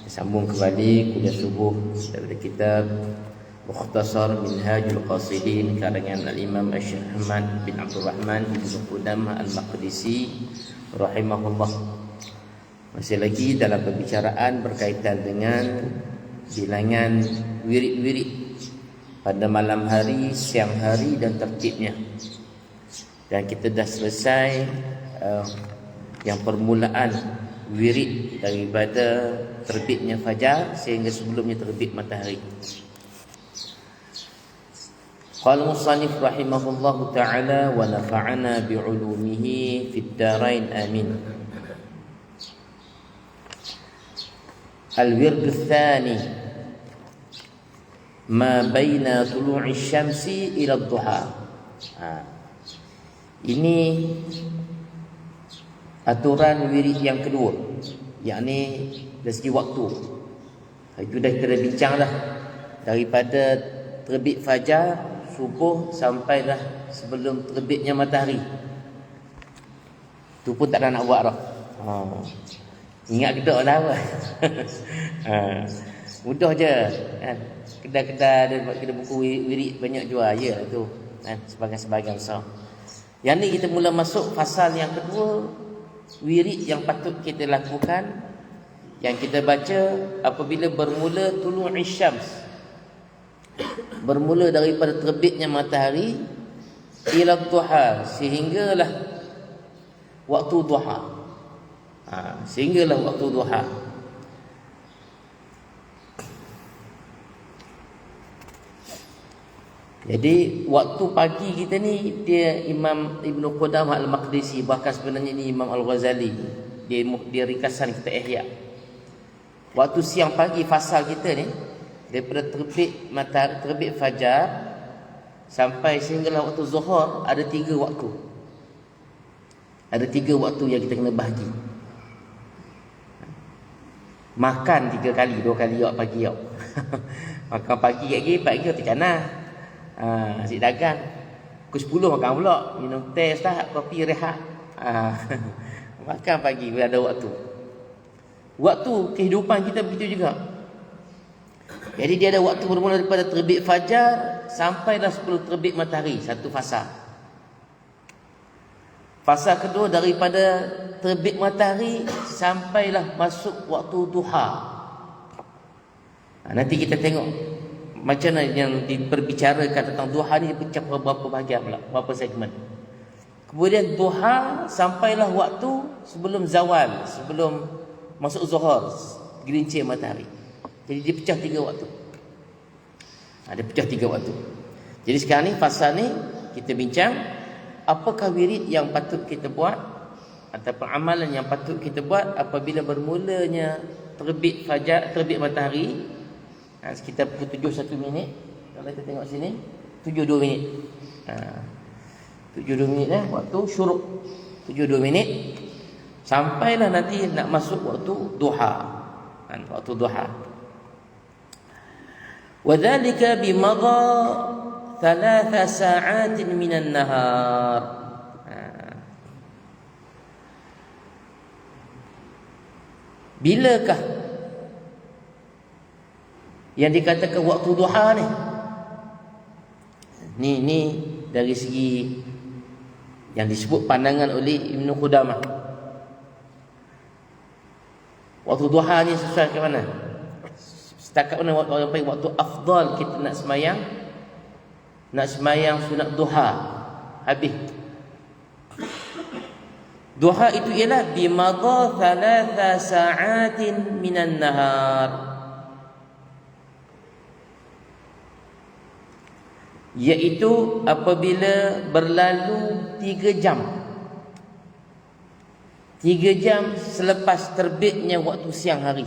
Sambung kembali kuliah subuh daripada kitab Mukhtasar Minhajul Qasidin karangan Al-Imam Asy-Syaikh Ahmad bin Abdul Rahman bin Qudamah Al-Maqdisi rahimahullah. Masih lagi dalam pembicaraan berkaitan dengan bilangan wirid-wirid pada malam hari, siang hari dan tertibnya. Dan kita dah selesai yang permulaan wirid daripada terbitnya fajar sehingga sebelumnya terbit matahari. Qala musannif rahimahullahu ta'ala wa nafa'ana bi'ulumihi fid darain amin. Al-wird ats-tsani ma baina tulu'i syamsi ila ad-duha. Ini aturan wirid yang kedua, yakni dari segi waktu. Itu dah kita bincang dah, daripada terbit fajar subuh sampailah sebelum terbitnya matahari. Tu pun tak ada nak buat dah. Ingat kita lah apa. Mudah je kan. Kedai-kedai ada kita buku wirid banyak jual je lah tu kan, sebagian besar. Yang ni kita mula masuk fasal yang kedua, wirid yang patut kita lakukan, yang kita baca apabila bermula tulu'i syams, bermula daripada terbitnya matahari ila duha, sehinggalah waktu duha. Sehinggalah waktu duha. Jadi waktu pagi kita ni, dia Imam Ibn Qudamah Al-Maqdisi, bahkan sebenarnya ni Imam Al-Ghazali, dia ringkasan kita Ihya. Waktu siang pagi fasal kita ni, daripada terbit matahari, terbit fajar sampai sehinggalah waktu zuhur, ada 3 waktu. Ada 3 waktu yang kita kena bahagi. Makan 3 kali, 2 kali awak pagi awak. Makan pagi pagi waktu canah. Nasi dagang pukul 10 makan pula, minum teh ustaz, kopi rehat. Makan pagi bila ada waktu. Waktu kehidupan kita begitu juga. Jadi dia ada waktu bermula daripada terbit fajar sampailah sebelum terbit matahari, satu fasa. Fasa kedua daripada terbit matahari sampailah masuk waktu duha. Nanti kita tengok macam mana yang diperbicarakan tentang duha ni, dipecah beberapa bahagian pula, beberapa segmen. Kemudian duha sampailah waktu sebelum zawal, sebelum masuk zuhur, gelincir matahari. Jadi dipecah 3 waktu. Dia pecah 3 waktu. Jadi sekarang ni fasa ni kita bincang apakah wirid yang patut kita buat ataupun amalan yang patut kita buat apabila bermulanya terbit fajar, terbit matahari. Sekitar pukul 7 1 minit. Kalau kita tengok sini 7 2 minit. 7 2 minit waktu syuruk. 7 2 minit sampailah nanti nak masuk waktu duha. Waktu duha. Wa dzalika bi madha 3 sa'atin minan nahar. Bilakah yang dikatakan waktu duha ni? Ni dari segi yang disebut pandangan oleh Ibn Qudamah. Waktu duha ni sesuai ke mana? Setakat mana waktu afdal kita nak semayang? Nak semayang sunat duha habis. Duha itu ialah bimadha 3 sa'atin minan nahar, iaitu apabila berlalu 3 jam. 3 jam selepas terbitnya waktu siang hari.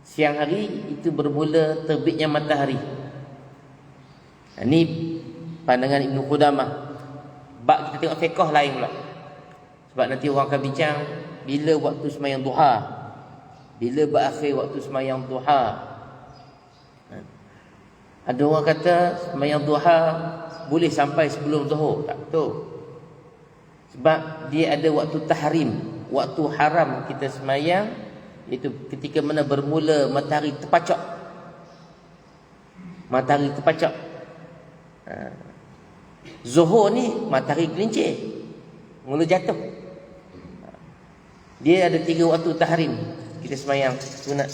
Siang hari itu bermula terbitnya matahari. Ini pandangan Ibn Qudamah. Bab kita tengok fiqh lain pula. Sebab nanti orang akan bincang bila waktu sembahyang duha, bila berakhir waktu sembahyang duha. Ada orang kata sembahyang duha boleh sampai sebelum zuhur. Tak betul. Sebab dia ada waktu tahrim, waktu haram kita sembahyang Iaitu ketika mana bermula matahari terpacak. Matahari terpacak. Zuhur ni matahari gelincir, mula jatuh. Dia ada 3 waktu tahrim. Kita sembahyang sunat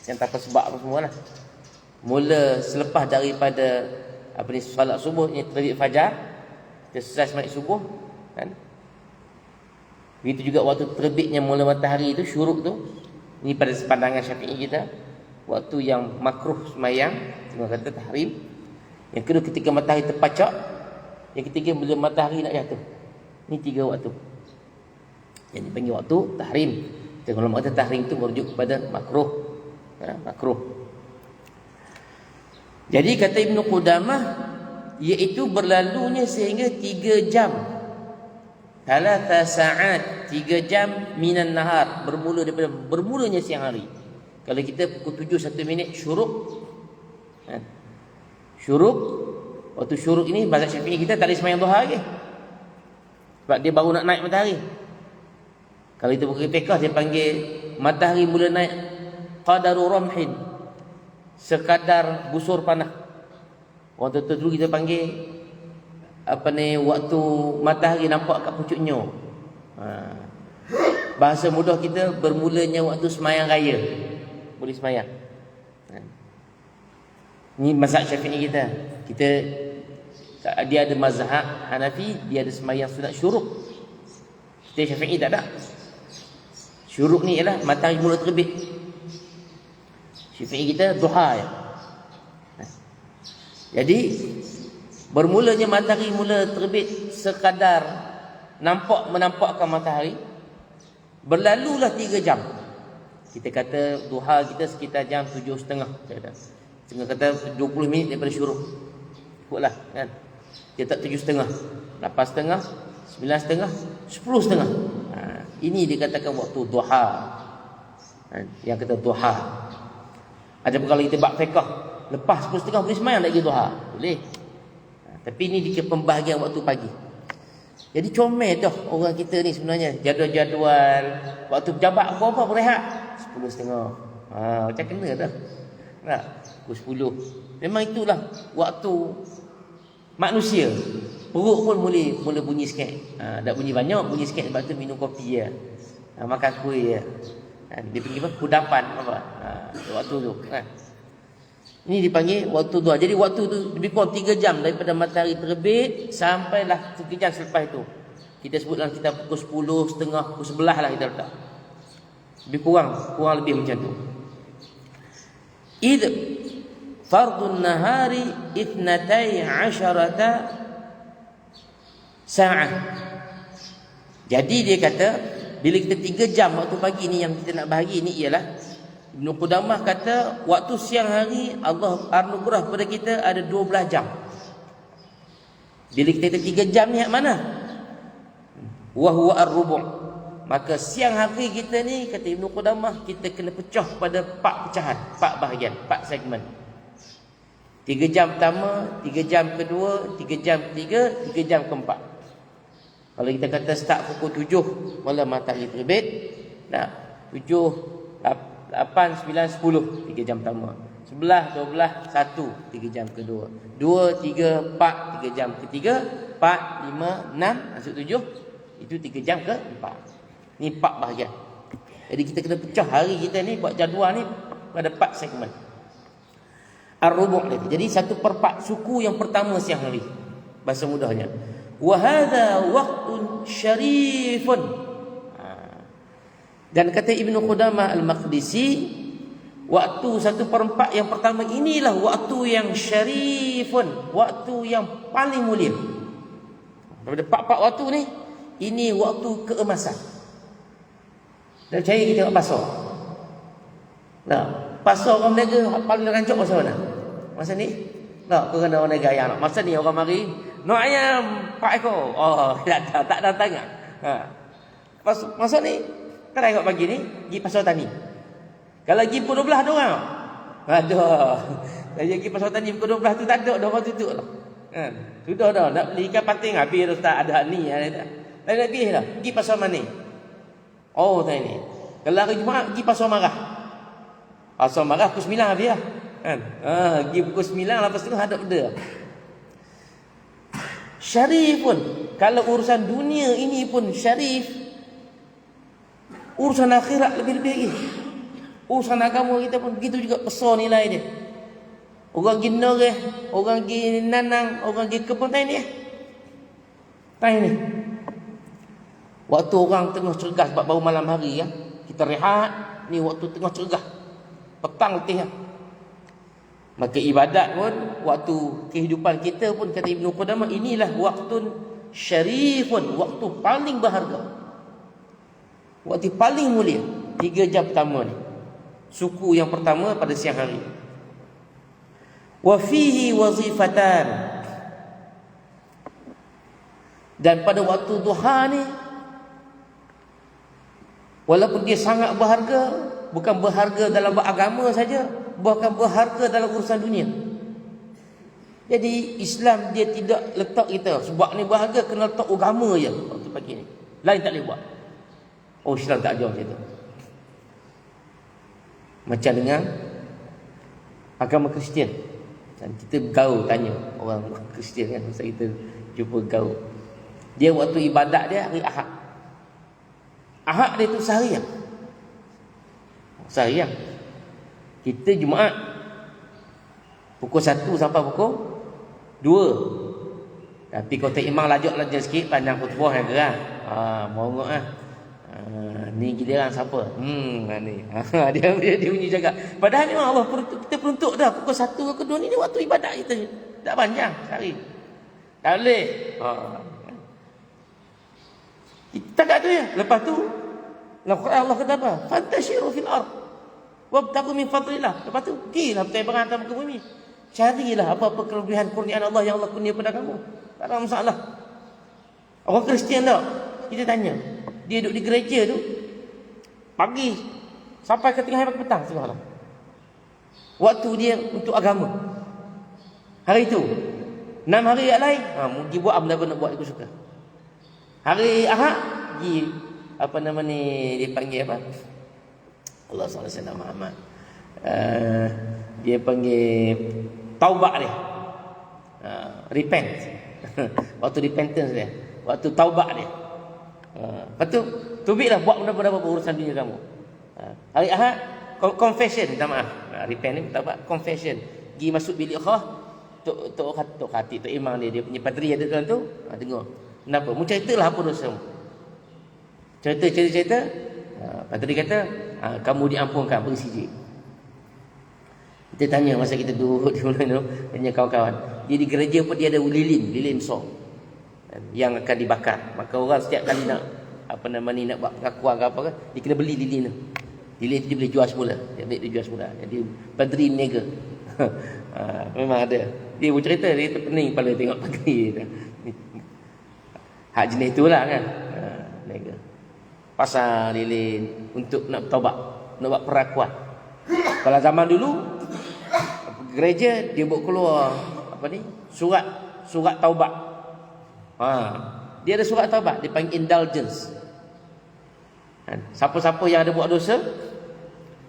yang tanpa sebab apa semualah. Mula selepas daripada solat subuh ni terbit fajar, kita selesai sembahyang subuh kan. Begitu juga waktu terbitnya mula matahari itu, syuruk tu. Ini pada pandangan Syafi'i kita, waktu yang makruh sembahyang, cuma kata tahrim. Yang kedua ketika matahari terpacak. Yang ketiga bila matahari nak jatuh. Ini 3 waktu yang dipanggil waktu tahrim. Kalau kata tahrim itu merujuk kepada makruh. Makruh. Jadi kata Ibn Qudamah, iaitu berlalunya sehingga 3 jam. 3 saat, 3 jam minan nahar, bermula daripada bermulanya siang hari. Kalau kita pukul 7 1 minit syuruk. Syuruk, waktu syuruk ini mazhab Syafi'i kita tak boleh sembahyang duha lagi. Sebab dia baru nak naik matahari. Kalau kita buka fiqh dia panggil matahari mula naik qadaru ramhin, sekadar busur panah. Waktu tu dulu kita panggil waktu matahari nampak kat pucuknya. Bahasa mudah kita bermulanya waktu sembahyang raya. Boleh sembahyang. Ini mazhab Syafi'i kita. Dia ada mazhab Hanafi, dia ada sembahyang sunat syuruk. Kita Syafi'i tak ada. Syuruk ni ialah matahari mula terbit. Syafi'i kita duha ya. Jadi bermulanya matahari mula terbit sekadar menampakkan matahari, berlalulah 3 jam. Kita kata duha kita sekitar jam 7.30. Tengah kata 20 minit daripada syuruk. Ikutlah kan. Dia tak 7.30, 8.30, 9.30, 10.30. Ini dikatakan waktu duha. Yang kata duha. Adapun kalau kita bab fiqh, lepas 10.30 boleh sembahyang lagi duha. Boleh. Tapi ini dikira pembahagian waktu pagi. Jadi comel dah orang kita ni sebenarnya. Jadual-jadual waktu pejabat apa-apa berehat 10.30. Macam kena dah. Tak? Pukul 10. Memang itulah waktu manusia. Perut pun mula bunyi sikit. Tak bunyi banyak, bunyi sikit sebab tu minum kopi ya. Makan kuih ya. Dia panggil apa? Kudapan apa? Waktu tu. Ini dipanggil waktu duha. Jadi waktu tu lebih kurang 3 jam daripada matahari terbit sampailah 3 jam selepas itu. Kita sebutlah kita pukul 10.30, pukul 11 lah kita letak. Lebih kurang lebih macam tu. Id fardun nahari 12 sa'ah. Jadi dia kata bila kita 3 jam waktu pagi ni yang kita nak bahagi ni ialah Ibn Qudamah kata waktu siang hari Allah anugerah kepada kita ada 12 jam. Bila kita 3 jam ni hak mana? Wa huwa ar-rubu'. Maka siang hari kita ni kata Ibn Qudamah kita kena pecah pada 4 pecahan, 4 bahagian, 4 segmen. 3 jam pertama, 3 jam kedua, 3 jam ketiga, 3 jam keempat. Kalau kita kata start pukul 7 malam matahari terbit, 7, 8, 9, 10 3 jam pertama, 11, 12, 1 3 jam kedua, 2, 3, 4 3 jam ketiga, 4, 5, 6 masuk 7, itu 3 jam keempat. Ni 4 bahagian. Jadi kita kena pecah hari kita ni buat jadual ni pada 4 segmen. Ar-rubu' tadi. Jadi 1/4 suku yang pertama siang hari. Bahasa mudahnya. Wa hadha waqtun syarifun. Dan kata Ibn Qudamah Al-Maqdisi, waktu 1/4 yang pertama inilah waktu yang syarifun, waktu yang paling mulia. Daripada 4 waktu ni, ini waktu keemasan. Dan cari kita tengok pasar. Pasar orang berniaga paling rancak masa mana? Masa ni? Kau kena orang niaga ayam. Masa ni orang mari, nak ayam 4 ekor. Oh, tak datang tak? Masa ni, kan tengok pagi ni, pergi pasar tani. Kalau pergi pukul 12 ada orang. Ada. Kalau pergi pasar tani pukul 12 tu tak ada, dah orang tutup lah. Sudah dah, nak beli ikan pating habis dah, tak ada ni. Tak nak pergi dah. Pergi pasar mana? Oh, tadi ni. Kalau hari Jumaat pergi Pasar Marah. Pasar Marah pukul 9 habis lah. Kan? Pergi pukul 9, lepas tu hadap benda. Syarif pun, kalau urusan dunia ini pun syarif, urusan akhirat lebih-lebih lagi. Urusan agama kita pun begitu juga besar nilai dia. Orang pergi noreh, orang pergi nanang, orang pergi kebun tanya ni. Tanya ni. Waktu orang tengah cergas sebab baru malam hari ya. Kita rehat, ni waktu tengah cergas. Petang letih ya. Maka ibadat pun, waktu kehidupan kita pun, kata Ibn Qudamah, inilah waktu syarifun, waktu paling berharga, waktu paling mulia. 3 jam pertama ni, suku yang pertama pada siang hari. Wa fihi wazifatan, dan pada waktu duha ni, walaupun dia sangat berharga, bukan berharga dalam beragama saja, bahkan berharga dalam urusan dunia. Jadi Islam dia tidak letak kita sebab ni berharga kena letak agama je waktu pagi ni. Lain tak boleh buat. Oh, Islam tak ajar macam tu. Macam dengan agama Kristian. Dan kita gaul tanya orang Kristian kan, masa kita jumpa gaul. Dia waktu ibadat dia hari Ahad. Ahad dia tu seharian. Seharian. Kita Jumaat pukul 1 sampai pukul 2. Tapi kota imam lajak sikit, pandang khutbah yang gerang. Morok ah. Ni giliran siapa? Ni. Dia bunyi jaga. Padahal memang Allah kita peruntuk dah pukul 1 ke 2 ni waktu ibadat kita. Tak panjang sehari. Tak boleh. Kita kat tu ya. Lepas tu Allah kata apa? Fantashiru fil ardh wabtaghu min fadlillah. Lepas tu pergilah bertebaran atas muka bumi. Carilah apa-apa kelebihan kurniaan Allah yang Allah kurnia pada kamu. Tak ada masalah. Orang Kristian tak? Kita tanya. Dia duduk di gereja tu pagi sampai ke tengah hari petang semalam. Waktu dia untuk agama. Hari tu 6 hari yang lain pergi buat benda-benda buat aku suka. Hari Ahad pergi apa nama ni, dia panggil apa? Allah SWT Muhammad. Dia panggil taubat dia. Repent. Waktu repentance dia. Waktu taubat dia. Lepas tu tubiklah buat benda-benda urusan dunia kamu. Hari Ahad confession, minta maaf. Repent ni taubat, confession. Pergi masuk bilik khah. Tok hati, tok imam dia punya padri ada dalam tu. Tengok. Kenapa? Mu ceritalah apa dosa mu. Cerita. Padri kata, kamu diampunkan, pergi sijil. Kita tanya masa kita duduk di mana tu, tanya kawan-kawan. Dia di gereja pun dia ada lilin besar yang akan dibakar. Maka orang setiap kali nak nak buat pengakuan ke apa ke, dia kena beli lilin tu. Lilin tu dia boleh jual semula. Dia jual semula. Jadi padri niaga. Memang ada. Dia bercerita, dia terpening kepala tengok padri tu. Hak jenis itulah kan. Niaga. Pasang lilin untuk nak bertaubat, nak buat perakuan. Kalau zaman dulu gereja dia buat keluar surat taubat. Dia ada surat taubat, dia panggil indulgence. Siapa-siapa yang ada buat dosa,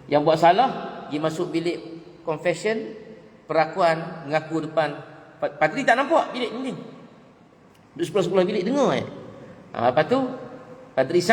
yang buat salah, dia masuk bilik confession, perakuan, mengaku depan padri tak nampak bilik ni. Duduk sebelah-sebelah bilik dengar je. Lepas tu padri sign.